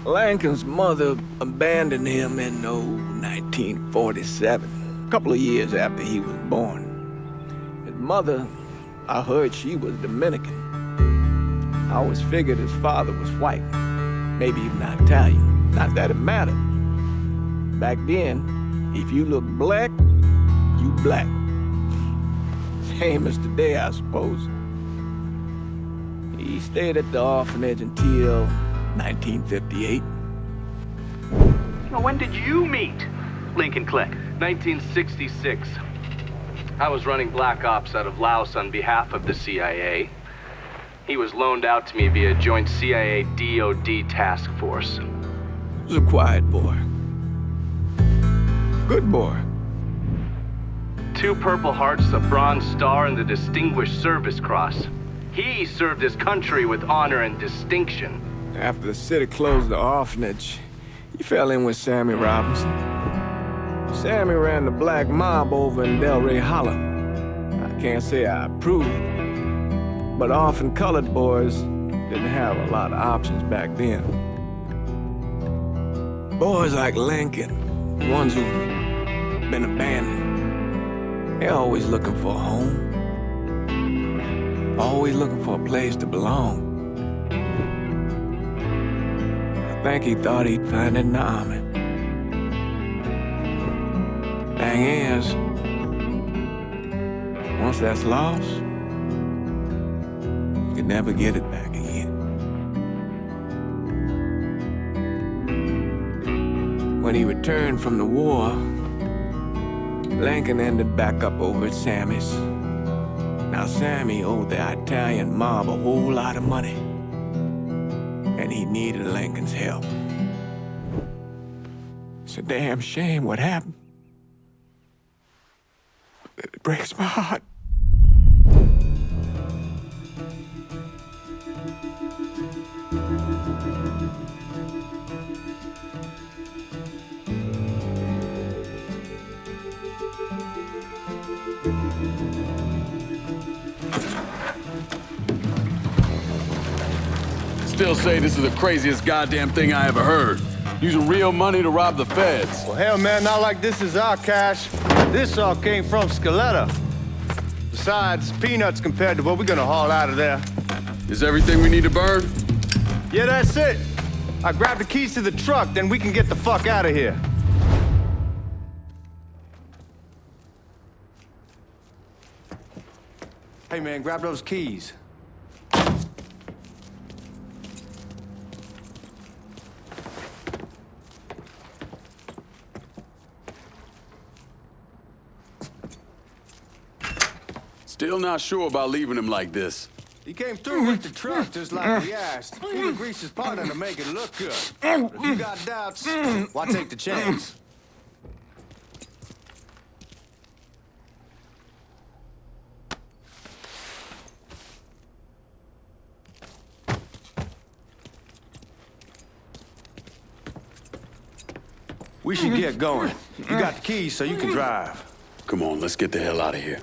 Lincoln's mother abandoned him in 1947, a couple of years after he was born. His mother, I heard she was Dominican. I always figured his father was white, maybe even Italian. Not that it mattered. Back then, if you look black, you black. Same as today, I suppose. He stayed at the orphanage until 1958. Now, when did you meet Lincoln Click? 1966. I was running Black Ops out of Laos on behalf of the CIA. He was loaned out to me via joint CIA-DOD task force. He was a quiet boy. Good boy. 2 Purple Hearts, a Bronze Star, and the Distinguished Service Cross. He served his country with honor and distinction. After the city closed the orphanage, he fell in with Sammy Robinson. Sammy ran the black mob over in Delray Hollow. I can't say I approved, but orphan colored boys didn't have a lot of options back then. Boys like Lincoln, ones who've been abandoned, they're always looking for a home. Always looking for a place to belong. I think he thought he'd find it in the army. Thing is, once that's lost, you can never get it back again. When he returned from the war, Lincoln ended back up over at Sammy's. Now, Sammy owed the Italian mob a whole lot of money, and he needed Lincoln's help. It's a damn shame what happened. It breaks my heart. Still say this is the craziest goddamn thing I ever heard. Using real money to rob the feds. Well, hell, man, not like this is our cash. This all came from Scaletta. Besides, peanuts compared to what we're gonna haul out of there. Is everything we need to burn? Yeah, that's it. I grabbed the keys to the truck, then we can get the fuck out of here. Hey, man, grab those keys. Still not sure about leaving him like this. He came through with the truck just like we asked. Even greased his partner to make it look good. But if you got doubts, why take the chance? We should get going. You got the keys so you can drive. Come on, let's get the hell out of here.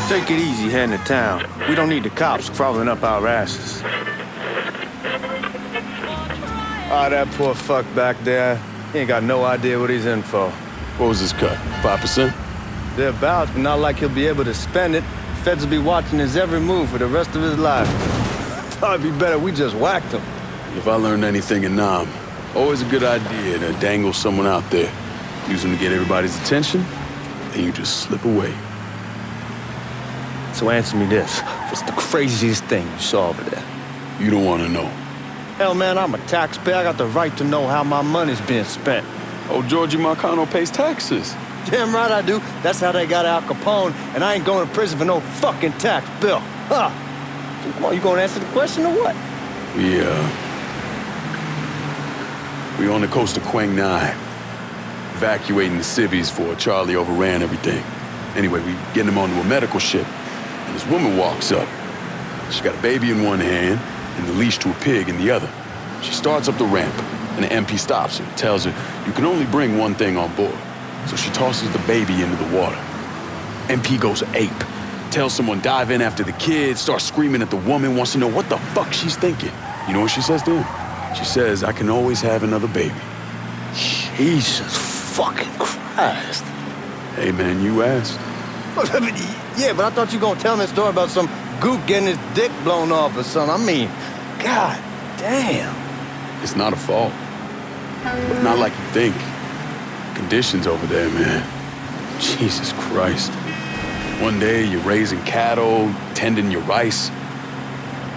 Take it easy heading to town. We don't need the cops crawling up our asses. Ah, that poor fuck back there. He ain't got no idea what he's in for. What was his cut? 5%? Thereabouts, but not like he'll be able to spend it. Feds will be watching his every move for the rest of his life. Thought it'd be better we just whacked him. If I learned anything in Nam, always a good idea to dangle someone out there. Use them to get everybody's attention, then you just slip away. So answer me this. What's the craziest thing you saw over there? You don't want to know. Hell, man, I'm a taxpayer. I got the right to know how my money's being spent. Oh, Georgie Marcano pays taxes. Damn right I do. That's how they got Al Capone, and I ain't going to prison for no fucking tax bill. Huh. So come on, you gonna answer the question or what? We on the coast of Quang Nai, evacuating the civvies before Charlie overran everything. Anyway, we getting him onto a medical ship, and this woman walks up. She got a baby in one hand and the leash to a pig in the other. She starts up the ramp, and the MP stops her, tells her, you can only bring one thing on board. So she tosses the baby into the water. MP goes ape, tells someone dive in after the kid, starts screaming at the woman, wants to know what the fuck she's thinking. You know what she says to him? She says, I can always have another baby. Jesus fucking Christ. Hey man, you asked. Yeah, but I thought you gonna tell me a story about some gook getting his dick blown off or something. I mean, god damn. It's not a fault. But not like you think. Conditions over there, man. Jesus Christ. One day you're raising cattle, tending your rice.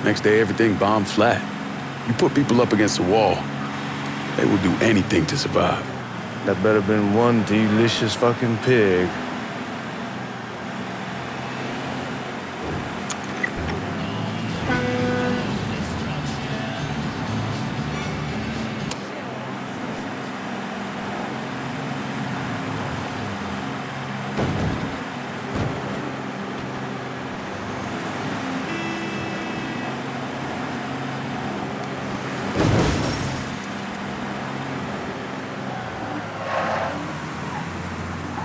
Next day everything bombed flat. You put people up against the wall, they will do anything to survive. That better been one delicious fucking pig.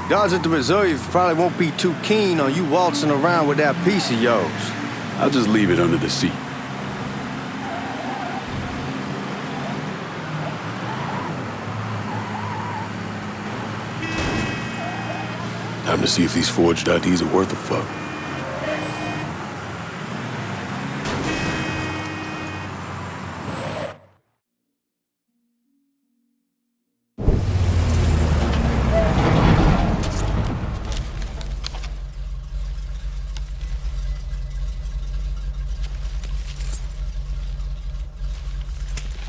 Guards at the reserve probably won't be too keen on you waltzing around with that piece of yours. I'll just leave it under the seat. Time to see if these forged IDs are worth a fuck.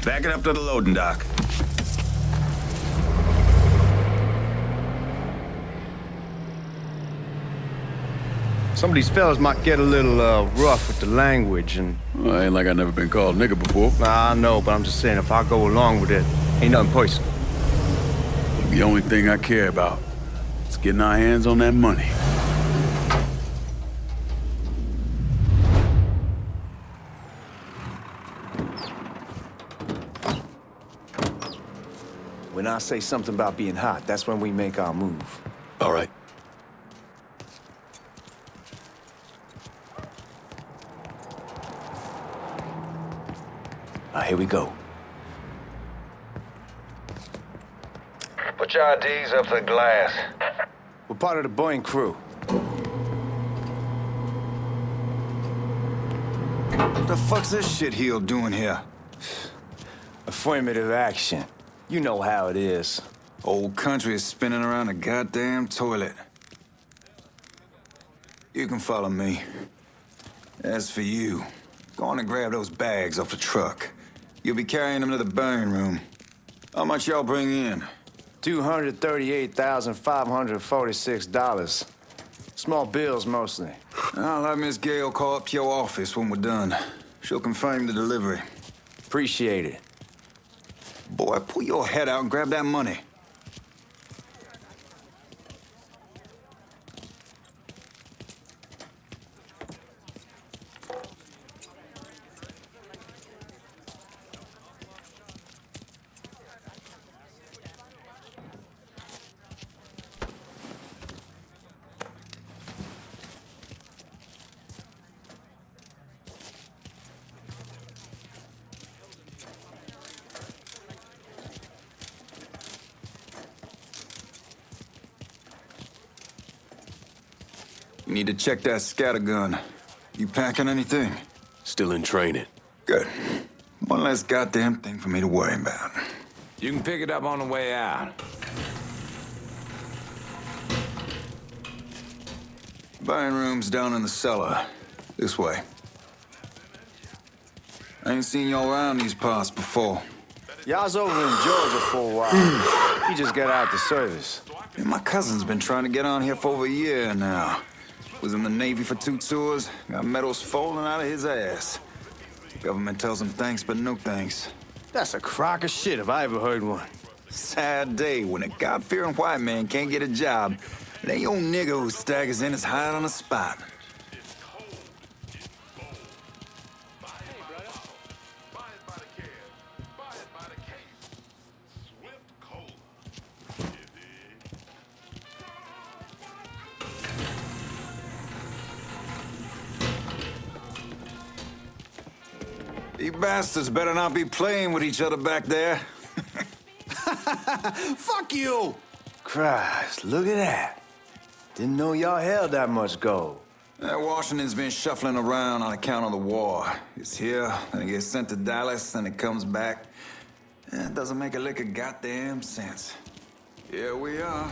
Back it up to the loading dock. Some of these fellas might get a little rough with the language and... Well, ain't like I never been called nigga before. Nah, I know, but I'm just saying if I go along with it, ain't nothing personal. The only thing I care about is getting our hands on that money. When I say something about being hot, that's when we make our move. All right. Here we go. Put your IDs up to the glass. We're part of the Boeing crew. What the fuck's this shitheel doing here? Affirmative action. You know how it is. Old country is spinning around a goddamn toilet. You can follow me. As for you, go on and grab those bags off the truck. You'll be carrying them to the burn room. How much y'all bring in? $238,546. Small bills, mostly. I'll have Miss Gale call up to your office when we're done. She'll confirm the delivery. Appreciate it. Boy, pull your head out and grab that money. You need to check that scattergun. You packing anything? Still in training. Good. One less goddamn thing for me to worry about. You can pick it up on the way out. Buying room's down in the cellar. This way. I ain't seen y'all around these parts before. Y'all's over in Georgia for a while. He just got out the service. Yeah, my cousin's been trying to get on here for over a year now. Was in the Navy for 2 tours, got medals falling out of his ass. Government tells him thanks, but no thanks. That's a crock of shit if I ever heard one. Sad day when a God-fearing white man can't get a job, and a young nigga who staggers in is hired on the spot. You bastards better not be playing with each other back there. Fuck you! Christ, look at that. Didn't know y'all held that much gold. Washington's been shuffling around on account of the war. It's here, then it gets sent to Dallas, then it comes back. It doesn't make a lick of goddamn sense. Here we are.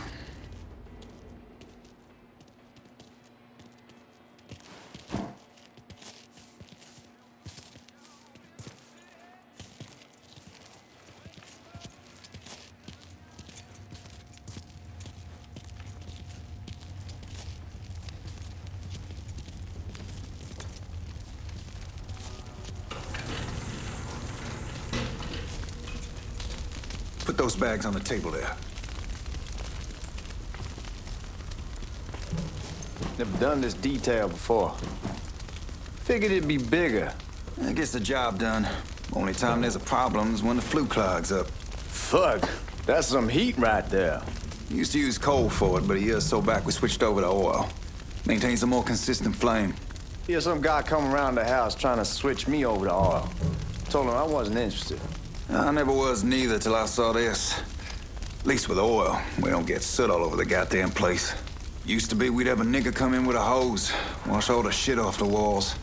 Put those bags on the table there. Never done this detail before. Figured it'd be bigger. It gets the job done. Only time there's a problem is when the flue clogs up. Fuck, that's some heat right there. Used to use coal for it, but a year or so back we switched over to oil. Maintains a more consistent flame. Here's some guy come around the house trying to switch me over to oil. Told him I wasn't interested. I never was neither till I saw this. At least with oil, we don't get soot all over the goddamn place. Used to be we'd have a nigga come in with a hose, wash all the shit off the walls.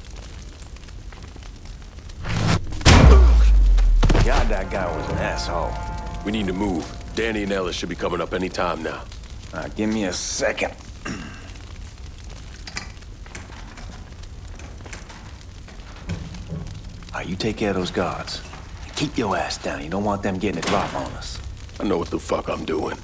God, that guy was an asshole. We need to move. Danny and Ellis should be coming up any time now. Give me a second. You take care of those guards. Keep your ass down. You don't want them getting a drop on us. I know what the fuck I'm doing.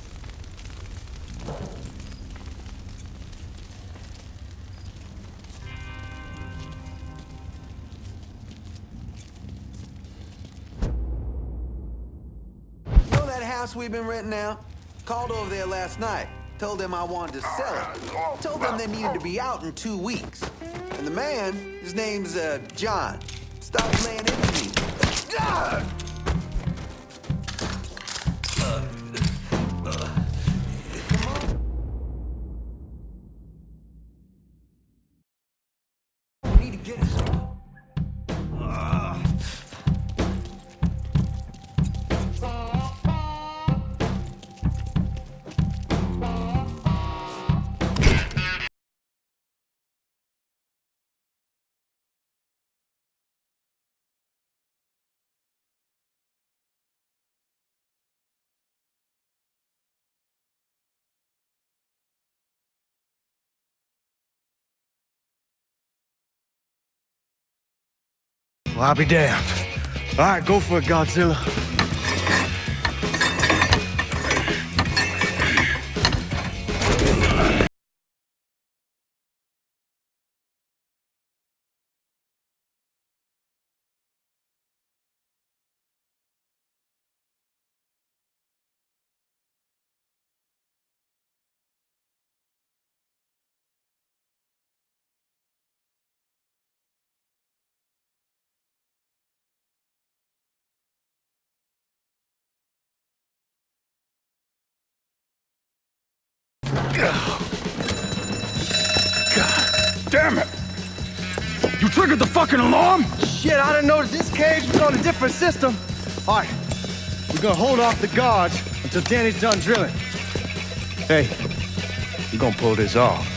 You know that house we've been renting out? Called over there last night. Told them I wanted to sell it. Told them they needed to be out in 2 weeks. And the man, his name's, John. Stop playing into me. Ah! We need to get it. Well, I'll be damned. All right, go for it, Godzilla. God damn it! You triggered the fucking alarm? Shit, I didn't notice this cage was on a different system. All right, we're gonna hold off the guards until Danny's done drilling. Hey, we're gonna pull this off.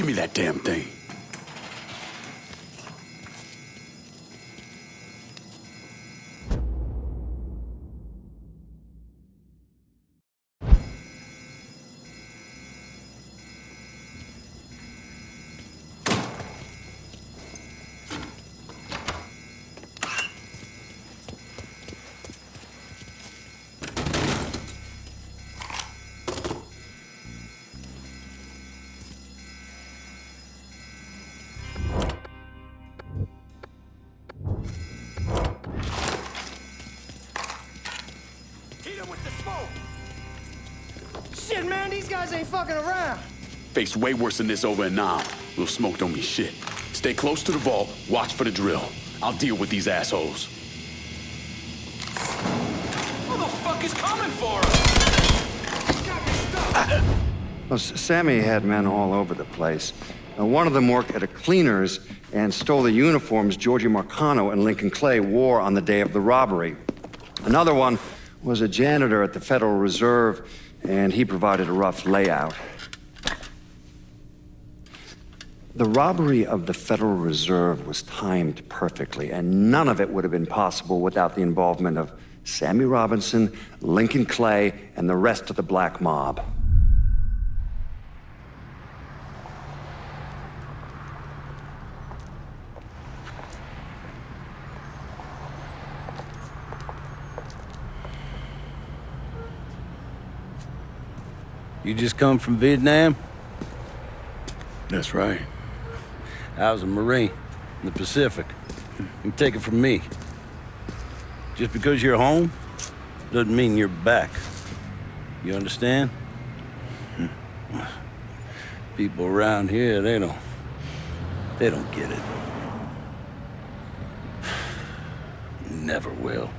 Give me that damn thing. Shit, man, these guys ain't fucking around. Faced way worse than this over in Nam. Little smoke don't mean shit. Stay close to the vault, watch for the drill. I'll deal with these assholes. Who the fuck is coming for us? Well, Sammy had men all over the place. One of them worked at a cleaner's and stole the uniforms Georgie Marcano and Lincoln Clay wore on the day of the robbery. Another one was a janitor at the Federal Reserve, and he provided a rough layout. The robbery of the Federal Reserve was timed perfectly, and none of it would have been possible without the involvement of Sammy Robinson, Lincoln Clay, and the rest of the black mob. You just come from Vietnam? That's right. I was a Marine in the Pacific. You take it from me. Just because you're home doesn't mean you're back. You understand? People around here, they don't get it. Never will.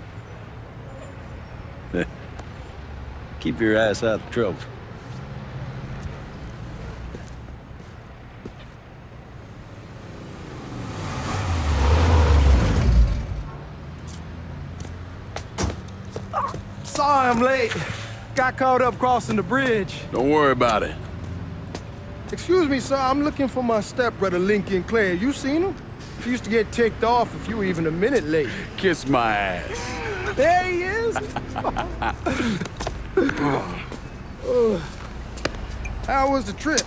Keep your ass out of trouble. Sorry I'm late. Got caught up crossing the bridge. Don't worry about it. Excuse me, sir. I'm looking for my stepbrother, Lincoln Clay. You seen him? He used to get ticked off if you were even a minute late. Kiss my ass. There he is. How was the trip?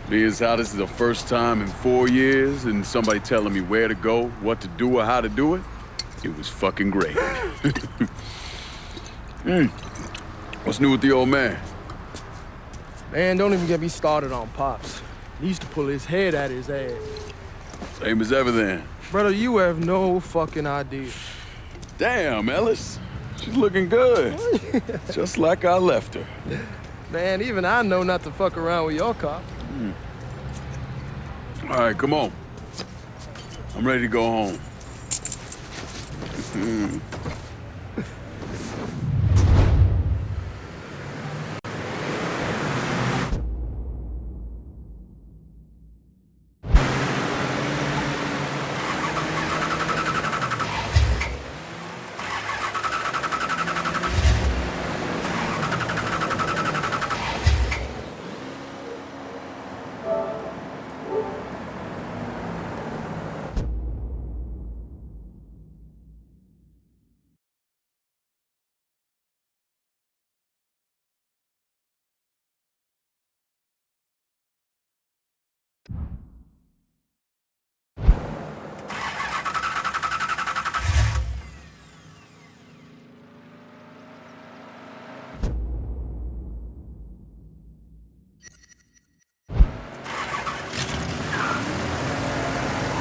Being as how this is the first time in 4 years and somebody telling me where to go, what to do, or how to do it, it was fucking great. What's new with the old man? Man, don't even get me started on Pops. He used to pull his head out his ass. Same as ever then. Brother, you have no fucking idea. Damn, Ellis. She's looking good. Just like I left her. Man, even I know not to fuck around with your cop. All right, come on. I'm ready to go home.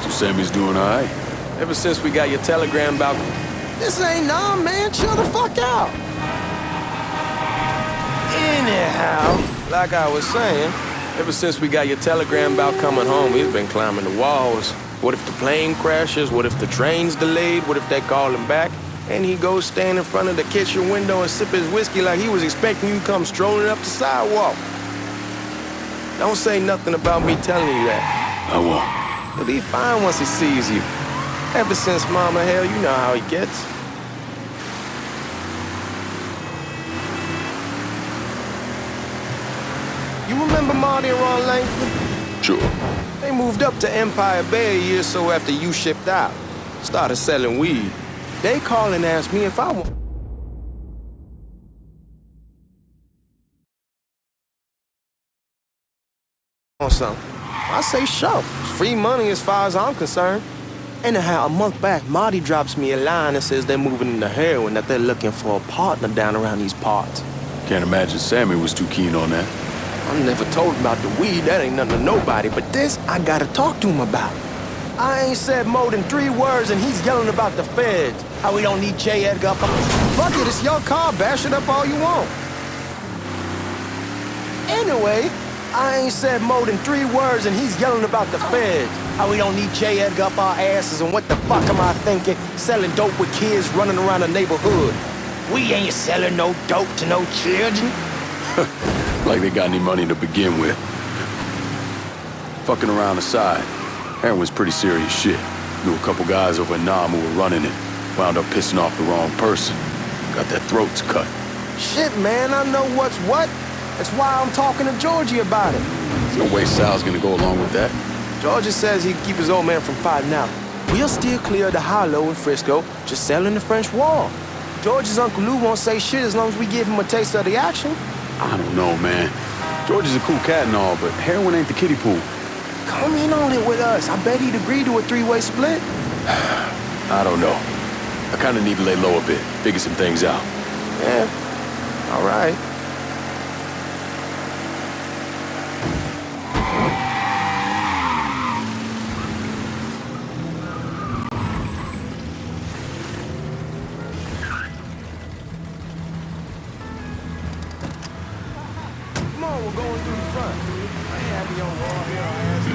Sammy's doing all right. Ever since we got your telegram about... This ain't Nam, man. Chill the fuck out. Anyhow, like I was saying, ever since we got your telegram about coming home, he's been climbing the walls. What if the plane crashes? What if the train's delayed? What if they call him back? And he goes stand in front of the kitchen window and sip his whiskey like he was expecting you to come strolling up the sidewalk. Don't say nothing about me telling you that. I won't. He'll be fine once he sees you. Ever since Mama, hell, you know how he gets. You remember Marty and Ron Langford? Sure. They moved up to Empire Bay a year or so after you shipped out. Started selling weed. They call and ask me if I want something. I say sure. It's free money as far as I'm concerned. Anyhow, a month back, Marty drops me a line and says they're moving into heroin, that they're looking for a partner down around these parts. Can't imagine Sammy was too keen on that. I never told him about the weed, that ain't nothing to nobody, but this I gotta talk to him about. I ain't said more than 3 words and he's yelling about the feds. How we don't need J. Edgar. Fuck it, it's your car, bash it up all you want. Anyway, I ain't said more than 3 words and he's yelling about the feds. How we don't need J. Edgar up our asses, and what the fuck am I thinking? Selling dope with kids running around the neighborhood. We ain't selling no dope to no children. Like they got any money to begin with. Fucking around aside, heroin's pretty serious shit. Knew a couple guys over in Nam who were running it. Wound up pissing off the wrong person. Got their throats cut. Shit, man, I know what's what. That's why I'm talking to GIORGI about it. There's no way Sal's gonna go along with that. GIORGI says he can keep his old man from fighting out. We'll still clear the hollow in Frisco, just selling the French Wall. GIORGI's Uncle Lou won't say shit as long as we give him a taste of the action. I don't know, man. GIORGI's a cool cat and all, but heroin ain't the kiddie pool. Come in on it with us. I bet he'd agree to a 3-way split. I don't know. I kinda need to lay low a bit, figure some things out. Yeah, all right. Come on, we're going through the front. I ain't happy on wall here.